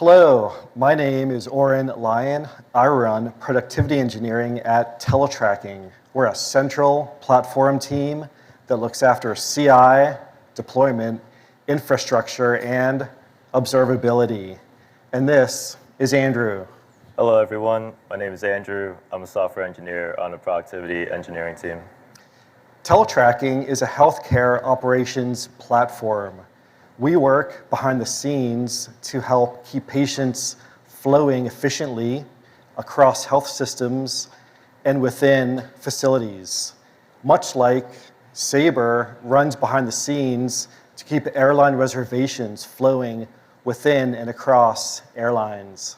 Hello, my name is Oren Lyon. I run productivity engineering at Teletracking. We're a central platform team that looks after CI, deployment, infrastructure, and observability. And this is Andrew. Hello, everyone. My name is Andrew. I'm a software engineer on the productivity engineering team. Teletracking is a healthcare operations platform. We work behind the scenes to help keep patients flowing efficiently across health systems and within facilities. Much like Sabre runs behind the scenes to keep airline reservations flowing within and across airlines.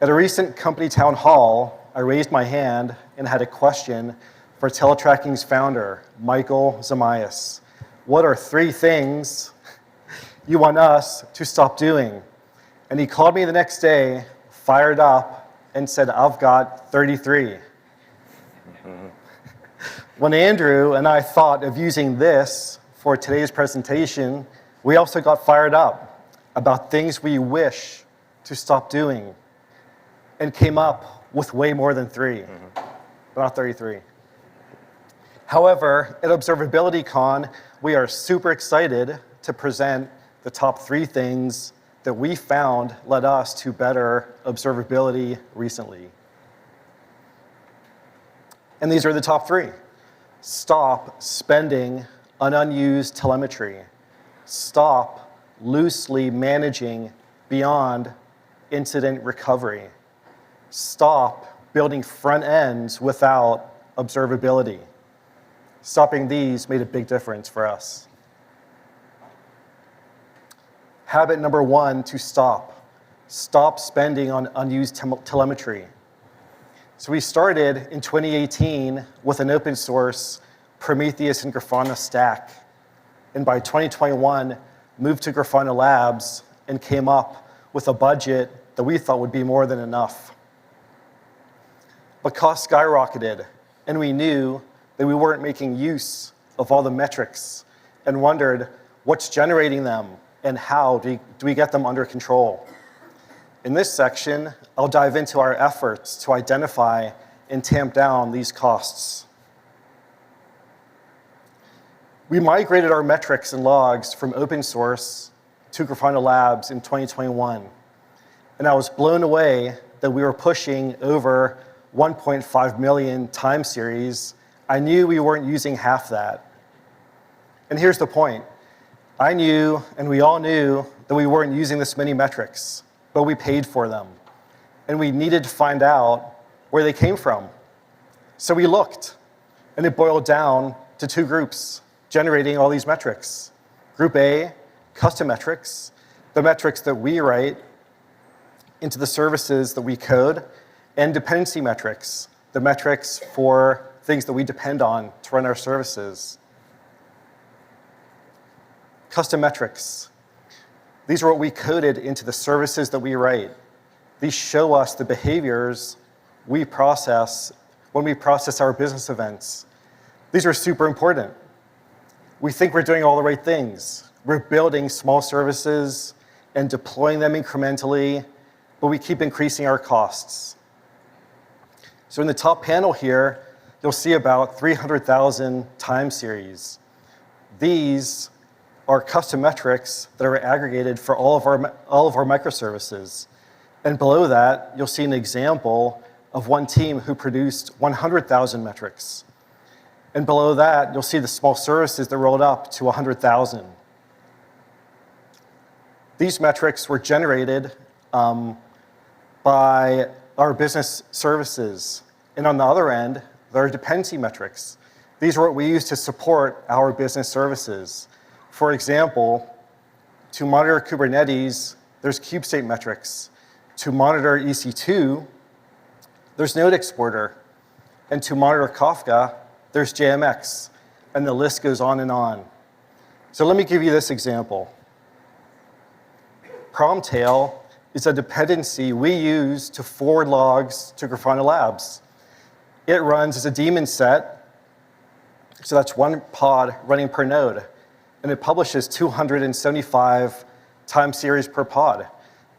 At a recent company town hall, I raised my hand and had a question for Teletracking's founder, Michael Zamias. What are 3 things you want us to stop doing? And he called me the next day, fired up, and said, I've got 33. When Andrew and I thought of using this for today's presentation, we also got fired up about things we wish to stop doing and came up with way more than 3, but not 33. However, at ObservabilityCon, we are super excited to present the top 3 things that we found led us to better observability recently. And these are the top 3. Stop spending on unused telemetry. Stop loosely managing beyond incident recovery. Stop building front ends without observability. Stopping these made a big difference for us. Habit number 1 to stop. Stop spending on unused telemetry. So we started in 2018 with an open source Prometheus and Grafana stack. And by 2021, moved to Grafana Labs and came up with a budget that we thought would be more than enough. But costs skyrocketed, and we knew that we weren't making use of all the metrics and wondered what's generating them and how do we get them under control. In this section, I'll dive into our efforts to identify and tamp down these costs. We migrated our metrics and logs from open source to Grafana Labs in 2021, and I was blown away that we were pushing over 1.5 million time series. I knew we weren't using half that. And here's the point. I knew, and we all knew, that we weren't using this many metrics, but we paid for them. And we needed to find out where they came from. So we looked, and it boiled down to 2 groups generating all these metrics. Group A, custom metrics, the metrics that we write into the services that we code, and dependency metrics, the metrics for things that we depend on to run our services. Custom metrics. These are what we coded into the services that we write. These show us the behaviors we process when we process our business events. These are super important. We think we're doing all the right things. We're building small services and deploying them incrementally, but we keep increasing our costs. So in the top panel here, you'll see about 300,000 time series. These are custom metrics that are aggregated for all of our microservices. And below that, you'll see an example of one team who produced 100,000 metrics. And below that, you'll see the small services that rolled up to 100,000. These metrics were generated by our business services. And on the other end, there are dependency metrics. These are what we use to support our business services. For example, to monitor Kubernetes, there's kubestate metrics. To monitor EC2, there's Node Exporter. And to monitor Kafka, there's JMX. And the list goes on and on. So let me give you this example. Promtail is a dependency we use to forward logs to Grafana Labs. It runs as a daemon set, so that's one pod running per node. And it publishes 275 time series per pod.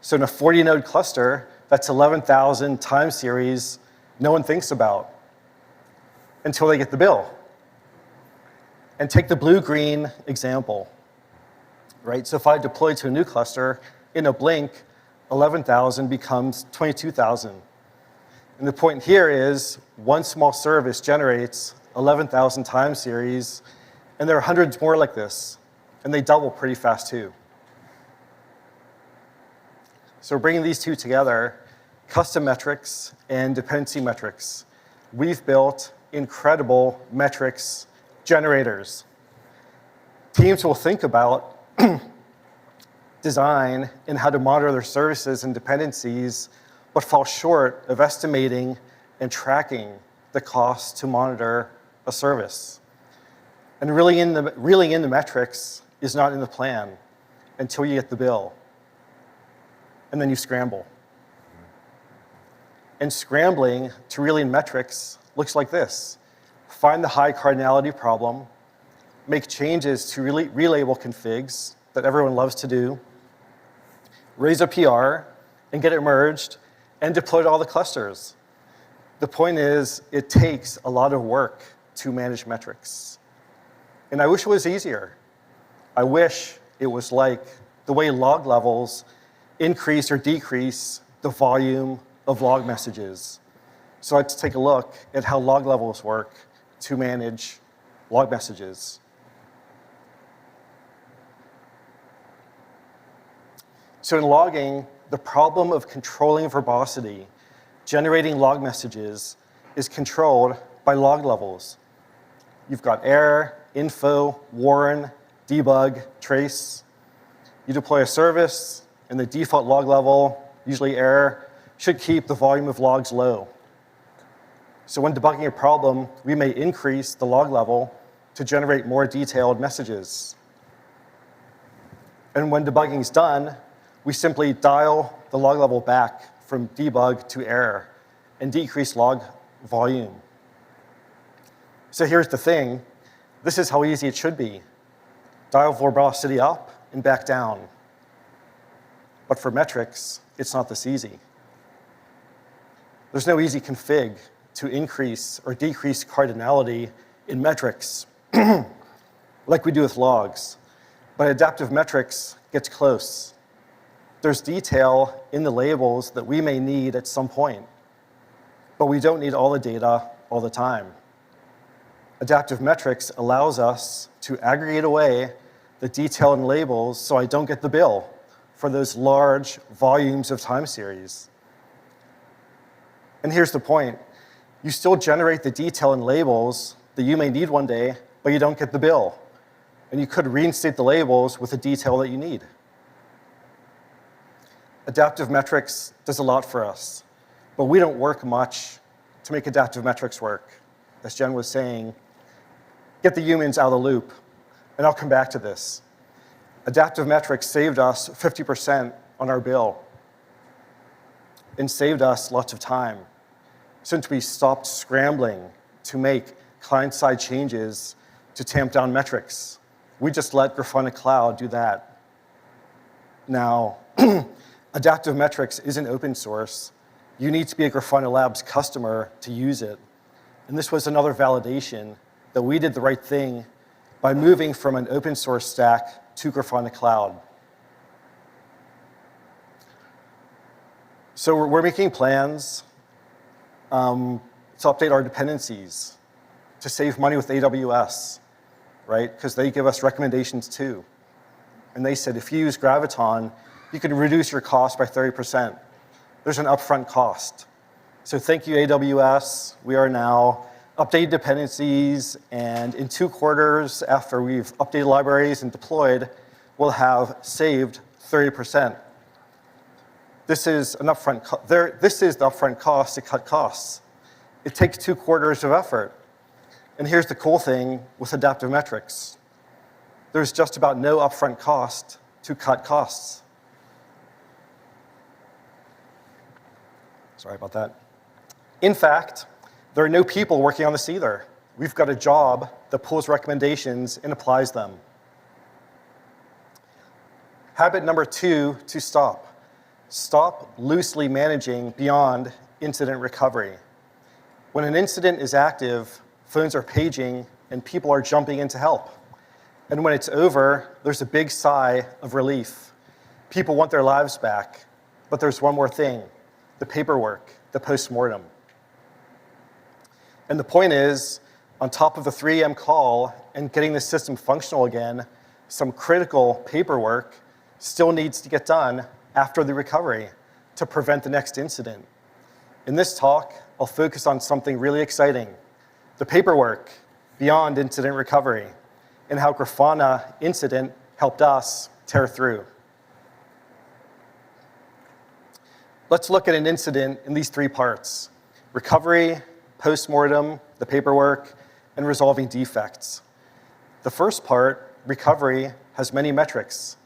So in a 40-node cluster, that's 11,000 time series no one thinks about until they get the bill. And take the blue-green example, right? So if I deploy to a new cluster, in a blink, 11,000 becomes 22,000. And the point here is one small service generates 11,000 time series, and there are hundreds more like this, and they double pretty fast too. So bringing these two together, custom metrics and dependency metrics, we've built incredible metrics generators. Teams will think about design and how to monitor their services and dependencies, but fall short of estimating and tracking the cost to monitor a service. And reeling in the metrics is not in the plan until you get the bill. And then you scramble. And scrambling to reel in metrics looks like this. Find the high cardinality problem, make changes to relabel configs that everyone loves to do, raise a PR, and get it merged, and deploy to all the clusters. The point is, it takes a lot of work to manage metrics. And I wish it was easier. I wish it was like the way log levels increase or decrease the volume of log messages. So let's take a look at how log levels work to manage log messages. So in logging, the problem of controlling verbosity, generating log messages, is controlled by log levels. You've got error, info, warn, debug, trace. You deploy a service, and the default log level, usually error, should keep the volume of logs low. So when debugging a problem, we may increase the log level to generate more detailed messages. And when debugging is done, we simply dial the log level back from debug to error and decrease log volume. So here's the thing. This is how easy it should be. Dial verbosity up and back down. But for metrics, it's not this easy. There's no easy config to increase or decrease cardinality in metrics like we do with logs. But adaptive metrics gets close. There's detail in the labels that we may need at some point, but we don't need all the data all the time. Adaptive metrics allows us to aggregate away the detail in labels so I don't get the bill for those large volumes of time series. And here's the point. You still generate the detail in labels that you may need one day, but you don't get the bill. And you could reinstate the labels with the detail that you need. Adaptive metrics does a lot for us, but we don't work much to make adaptive metrics work. As Jen was saying, get the humans out of the loop. And I'll come back to this. Adaptive metrics saved us 50% on our bill and saved us lots of time since we stopped scrambling to make client-side changes to tamp down metrics. We just let Grafana Cloud do that. Now, adaptive metrics isn't open source. You need to be a Grafana Labs customer to use it. And this was another validation that we did the right thing by moving from an open source stack to Grafana Cloud. So we're making plans to update our dependencies to save money with AWS, right? Because they give us recommendations too. And they said, if you use Graviton, you can reduce your cost by 30%. There's an upfront cost. So thank you, AWS. We are now updated dependencies, and in 2 quarters after we've updated libraries and deployed, we'll have saved 30%. This is the upfront cost to cut costs. It takes 2 quarters of effort. And here's the cool thing with adaptive metrics. There's just about no upfront cost to cut costs. Sorry about that. In fact, there are no people working on this either. We've got a job that pulls recommendations and applies them. Habit number 2, to stop. Stop loosely managing beyond incident recovery. When an incident is active, phones are paging and people are jumping in to help. And when it's over, there's a big sigh of relief. People want their lives back, but there's one more thing, the paperwork, the postmortem. And the point is, on top of the 3 a.m. call and getting the system functional again, some critical paperwork still needs to get done after the recovery to prevent the next incident. In this talk, I'll focus on something really exciting, the paperwork beyond incident recovery, and how Grafana incident helped us tear through. Let's look at an incident in these 3 parts: recovery, postmortem, the paperwork, and resolving defects. The first part, recovery, has many metrics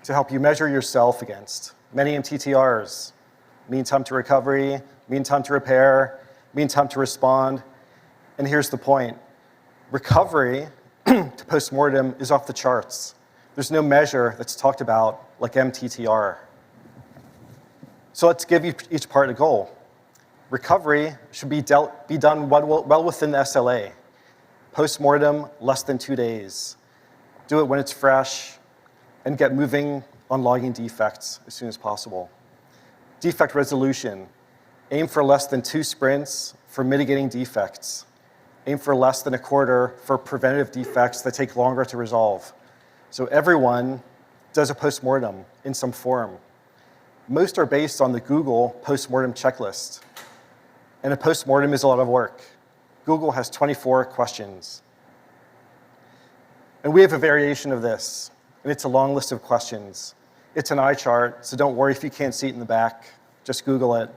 to help you measure yourself against. Many MTTRs, mean time to recovery, mean time to repair, mean time to respond. And here's the point. Recovery to postmortem is off the charts. There's no measure that's talked about like MTTR. So let's give each part a goal. Recovery should be done well within the SLA. Postmortem, less than 2 days. Do it when it's fresh, and get moving on logging defects as soon as possible. Defect resolution. Aim for less than 2 sprints for mitigating defects. Aim for less than a quarter for preventative defects that take longer to resolve. So everyone does a postmortem in some form. Most are based on the Google postmortem checklist. And a postmortem is a lot of work. Google has 24 questions. And we have a variation of this, and it's a long list of questions. It's an eye chart, so don't worry if you can't see it in the back. Just Google it.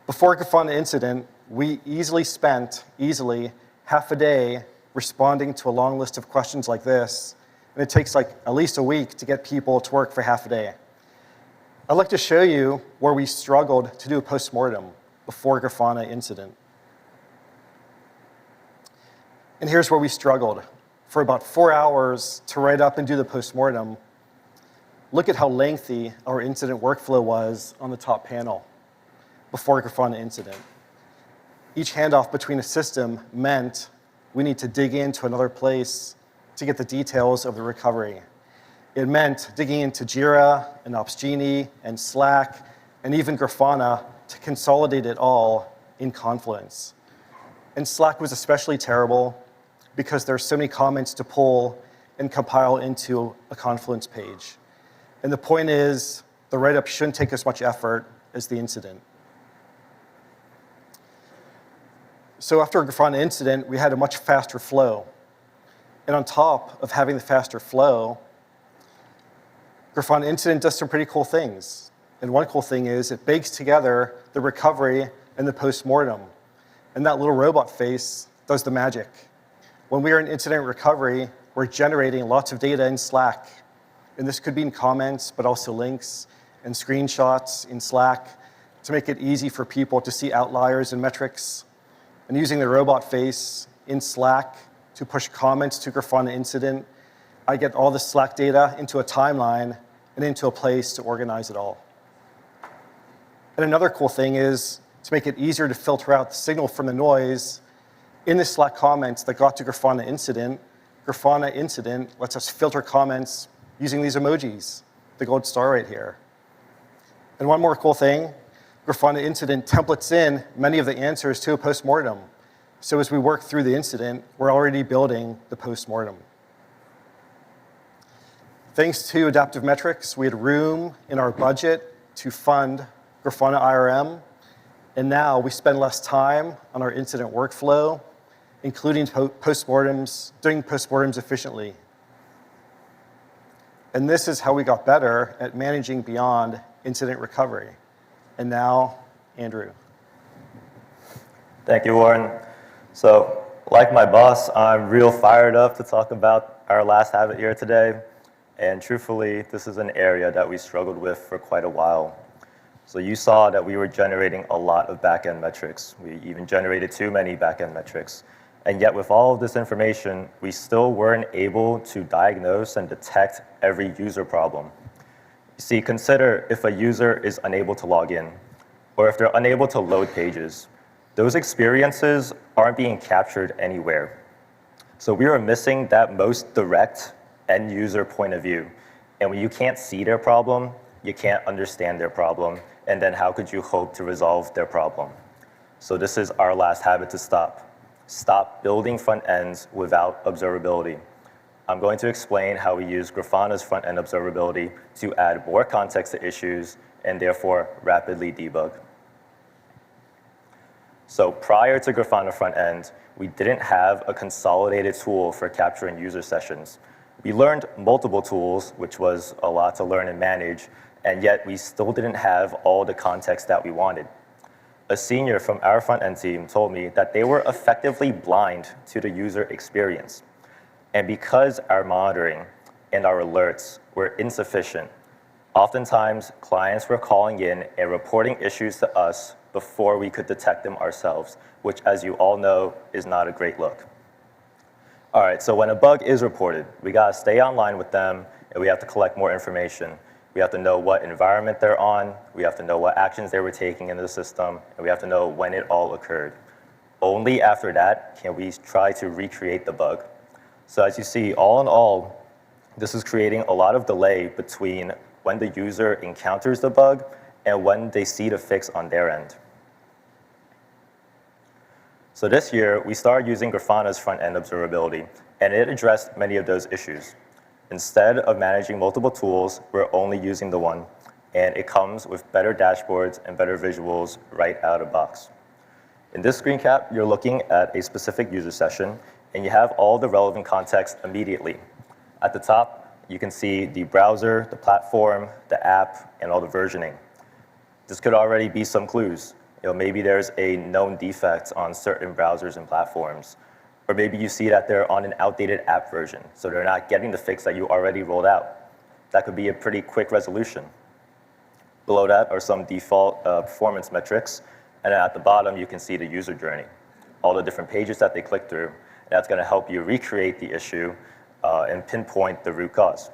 Before Grafana incident, we spent half a day responding to a long list of questions like this, and it takes like at least a week to get people to work for half a day. I'd like to show you where we struggled to do a postmortem before Grafana incident. And here's where we struggled. For about 4 hours to write up and do the postmortem, look at how lengthy our incident workflow was on the top panel before Grafana incident. Each handoff between a system meant we need to dig into another place to get the details of the recovery. It meant digging into Jira and Opsgenie and Slack and even Grafana to consolidate it all in Confluence. And Slack was especially terrible because there's so many comments to pull and compile into a Confluence page. And the point is, the write-up shouldn't take as much effort as the incident. So after a Grafana incident, we had a much faster flow. And on top of having the faster flow, Grafana incident does some pretty cool things. And one cool thing is it bakes together the recovery and the postmortem. And that little robot face does the magic. When we are in incident recovery, we're generating lots of data in Slack. And this could be in comments, but also links and screenshots in Slack to make it easy for people to see outliers and metrics. And using the robot face in Slack to push comments to Grafana incident, I get all the Slack data into a timeline and into a place to organize it all. And another cool thing is to make it easier to filter out the signal from the noise. In the Slack comments that got to Grafana incident lets us filter comments using these emojis, the gold star right here. And one more cool thing, Grafana incident templates in many of the answers to a postmortem. So as we work through the incident, we're already building the postmortem. Thanks to Adaptive Metrics, we had room in our budget to fund Grafana IRM, and now we spend less time on our incident workflow, including postmortems, doing postmortems efficiently. And this is how we got better at managing beyond incident recovery. And now, Andrew. Thank you, Warren. So, like my boss, I'm real fired up to talk about our last habit here today. And truthfully, this is an area that we struggled with for quite a while. So you saw that we were generating a lot of back-end metrics. We even generated too many back-end metrics. And yet with all of this information, we still weren't able to diagnose and detect every user problem. See, consider if a user is unable to log in, or if they're unable to load pages. Those experiences aren't being captured anywhere. So we are missing that most direct end user point of view. And when you can't see their problem, you can't understand their problem, and then how could you hope to resolve their problem? So this is our last habit to stop. Stop building front ends without observability. I'm going to explain how we use Grafana's front-end observability to add more context to issues and therefore rapidly debug. So prior to Grafana front-end, we didn't have a consolidated tool for capturing user sessions. We learned multiple tools, which was a lot to learn and manage, and yet we still didn't have all the context that we wanted. A senior from our front-end team told me that they were effectively blind to the user experience. And because our monitoring and our alerts were insufficient, oftentimes clients were calling in and reporting issues to us before we could detect them ourselves, which, as you all know, is not a great look. All right, so when a bug is reported, we gotta stay online with them, and we have to collect more information. We have to know what environment they're on, we have to know what actions they were taking in the system, and we have to know when it all occurred. Only after that can we try to recreate the bug. So as you see, all in all, this is creating a lot of delay between when the user encounters the bug and when they see the fix on their end. So this year, we started using Grafana's front-end observability, and it addressed many of those issues. Instead of managing multiple tools, we're only using the one, and it comes with better dashboards and better visuals right out of the box. In this screen cap, you're looking at a specific user session, and you have all the relevant context immediately. At the top, you can see the browser, the platform, the app, and all the versioning. This could already be some clues. Maybe there's a known defect on certain browsers and platforms. Or maybe you see that they're on an outdated app version, so they're not getting the fix that you already rolled out. That could be a pretty quick resolution. Below that are some default performance metrics, and then at the bottom, you can see the user journey, all the different pages that they click through. That's going to help you recreate the issue and pinpoint the root cause.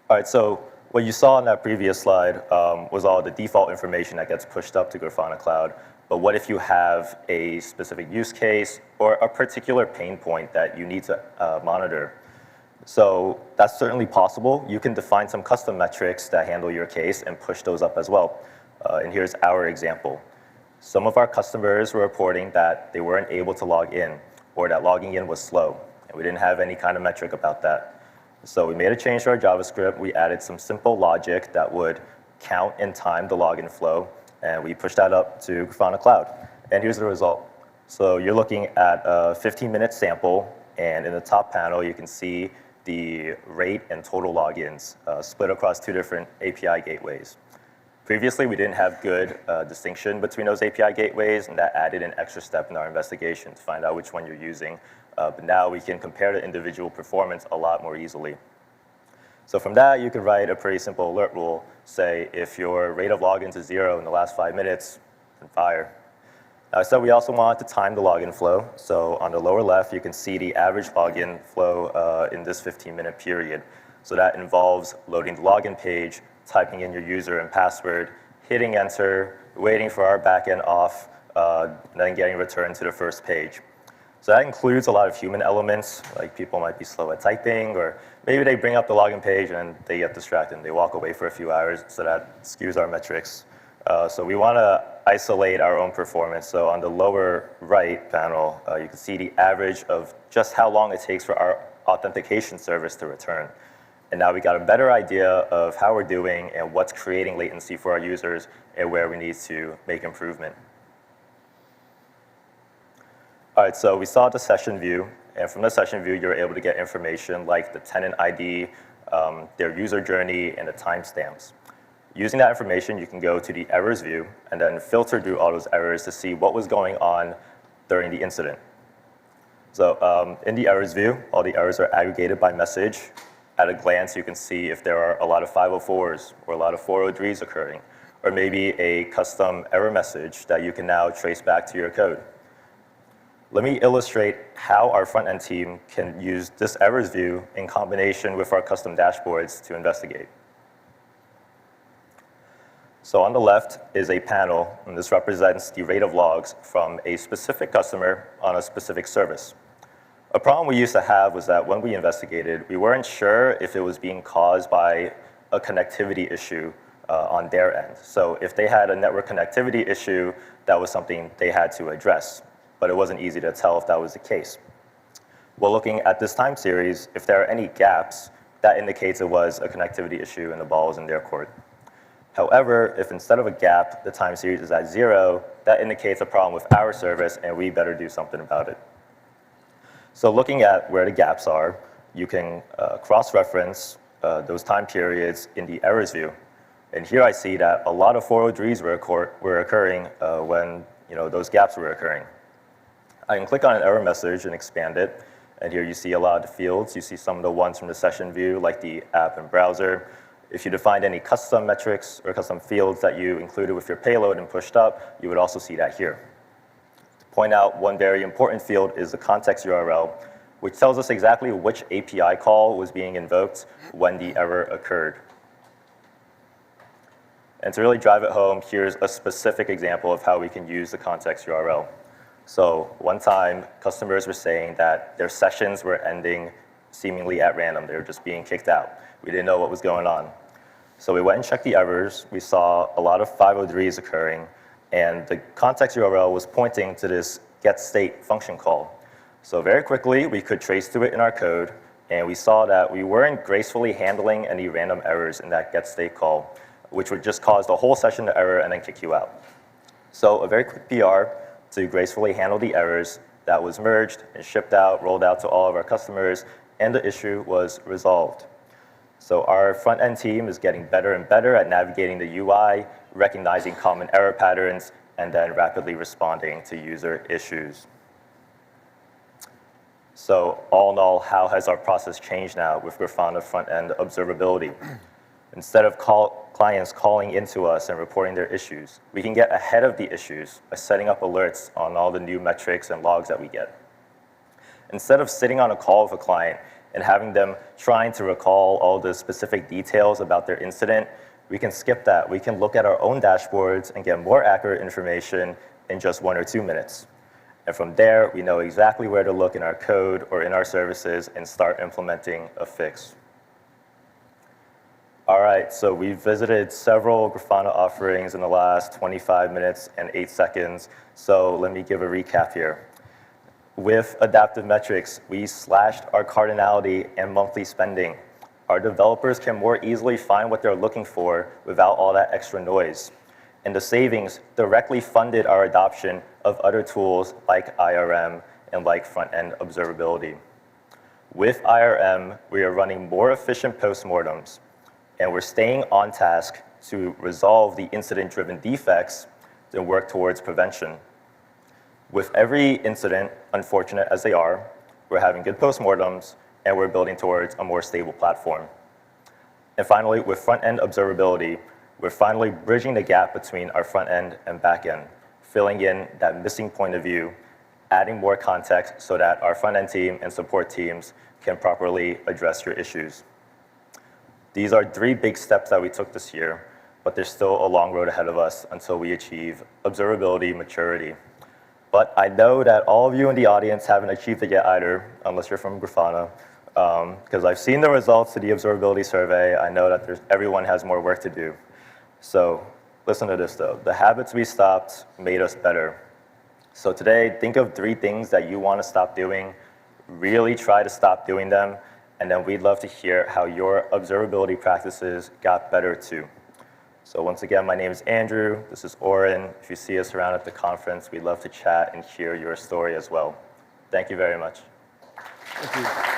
All right, so what you saw in that previous slide was all the default information that gets pushed up to Grafana Cloud. But what if you have a specific use case or a particular pain point that you need to monitor? So that's certainly possible. You can define some custom metrics that handle your case and push those up as well. And here's our example. Some of our customers were reporting that they weren't able to log in or that logging in was slow, and we didn't have any kind of metric about that. So we made a change to our JavaScript. We added some simple logic that would count and time the login flow, and we pushed that up to Grafana Cloud. And here's the result. So you're looking at a 15-minute sample, and in the top panel, you can see the rate and total logins split across two different API gateways. Previously, we didn't have good distinction between those API gateways, and that added an extra step in our investigation to find out which one you're using. But now we can compare the individual performance a lot more easily. So from that, you can write a pretty simple alert rule. Say, if your rate of logins is 0 in the last 5 minutes, then fire. Now, I said we also want to time the login flow. So on the lower left, you can see the average login flow in this 15-minute period. So that involves loading the login page, typing in your user and password, hitting enter, waiting for our backend off, and then getting returned to the first page. So that includes a lot of human elements, like people might be slow at typing, or maybe they bring up the login page and they get distracted and they walk away for a few hours, so that skews our metrics. So we want to isolate our own performance. So on the lower right panel, you can see the average of just how long it takes for our authentication service to return. And now we got a better idea of how we're doing and what's creating latency for our users and where we need to make improvement. All right, so we saw the session view, and from the session view, you're able to get information like the tenant ID, their user journey, and the timestamps. Using that information, you can go to the errors view and then filter through all those errors to see what was going on during the incident. So in the errors view, all the errors are aggregated by message. At a glance, you can see if there are a lot of 504s or a lot of 403s occurring, or maybe a custom error message that you can now trace back to your code. Let me illustrate how our front-end team can use this errors view in combination with our custom dashboards to investigate. So on the left is a panel, and this represents the rate of logs from a specific customer on a specific service. A problem we used to have was that when we investigated, we weren't sure if it was being caused by a connectivity issue on their end. So if they had a network connectivity issue, that was something they had to address, but it wasn't easy to tell if that was the case. Well, looking at this time series, if there are any gaps, that indicates it was a connectivity issue and the ball was in their court. However, if instead of a gap, the time series is at 0, that indicates a problem with our service and we better do something about it. So looking at where the gaps are, you can cross-reference those time periods in the errors view. And here I see that a lot of 403s were occurring when those gaps were occurring. I can click on an error message and expand it. And here you see a lot of the fields. You see some of the ones from the session view, like the app and browser. If you defined any custom metrics or custom fields that you included with your payload and pushed up, you would also see that here. To point out one very important field is the context URL, which tells us exactly which API call was being invoked when the error occurred. And to really drive it home, here's a specific example of how we can use the context URL. So one time, customers were saying that their sessions were ending seemingly at random. They were just being kicked out. We didn't know what was going on. So we went and checked the errors. We saw a lot of 503s occurring, and the context URL was pointing to this getState function call. So very quickly, we could trace through it in our code, and we saw that we weren't gracefully handling any random errors in that getState call, which would just cause the whole session to error and then kick you out. So a very quick PR to gracefully handle the errors that was merged and shipped out, rolled out to all of our customers, and the issue was resolved. So our front-end team is getting better and better at navigating the UI, recognizing common error patterns, and then rapidly responding to user issues. So all in all, how has our process changed now with Grafana front-end observability? Instead of clients calling into us and reporting their issues, we can get ahead of the issues by setting up alerts on all the new metrics and logs that we get. Instead of sitting on a call with a client and having them trying to recall all the specific details about their incident, we can skip that. We can look at our own dashboards and get more accurate information in just 1 or 2 minutes. And from there, we know exactly where to look in our code or in our services and start implementing a fix. All right, so we've visited several Grafana offerings in the last 25 minutes and 8 seconds. So let me give a recap here. With adaptive metrics, we slashed our cardinality and monthly spending. Our developers can more easily find what they're looking for without all that extra noise. And the savings directly funded our adoption of other tools like IRM and like front-end observability. With IRM, we are running more efficient postmortems, and we're staying on task to resolve the incident-driven defects and work towards prevention. With every incident, unfortunate as they are, we're having good postmortems, and we're building towards a more stable platform. And finally, with front-end observability, we're finally bridging the gap between our front-end and back-end, filling in that missing point of view, adding more context so that our front-end team and support teams can properly address your issues. These are 3 big steps that we took this year, but there's still a long road ahead of us until we achieve observability maturity. But I know that all of you in the audience haven't achieved it yet either, unless you're from Grafana, because I've seen the results of the observability survey. I know that everyone has more work to do. So listen to this, though. The habits we stopped made us better. So today, think of 3 things that you want to stop doing. Really try to stop doing them. And then we'd love to hear how your observability practices got better, too. So once again, my name is Andrew. This is Oren. If you see us around at the conference, we'd love to chat and hear your story as well. Thank you very much. Thank you.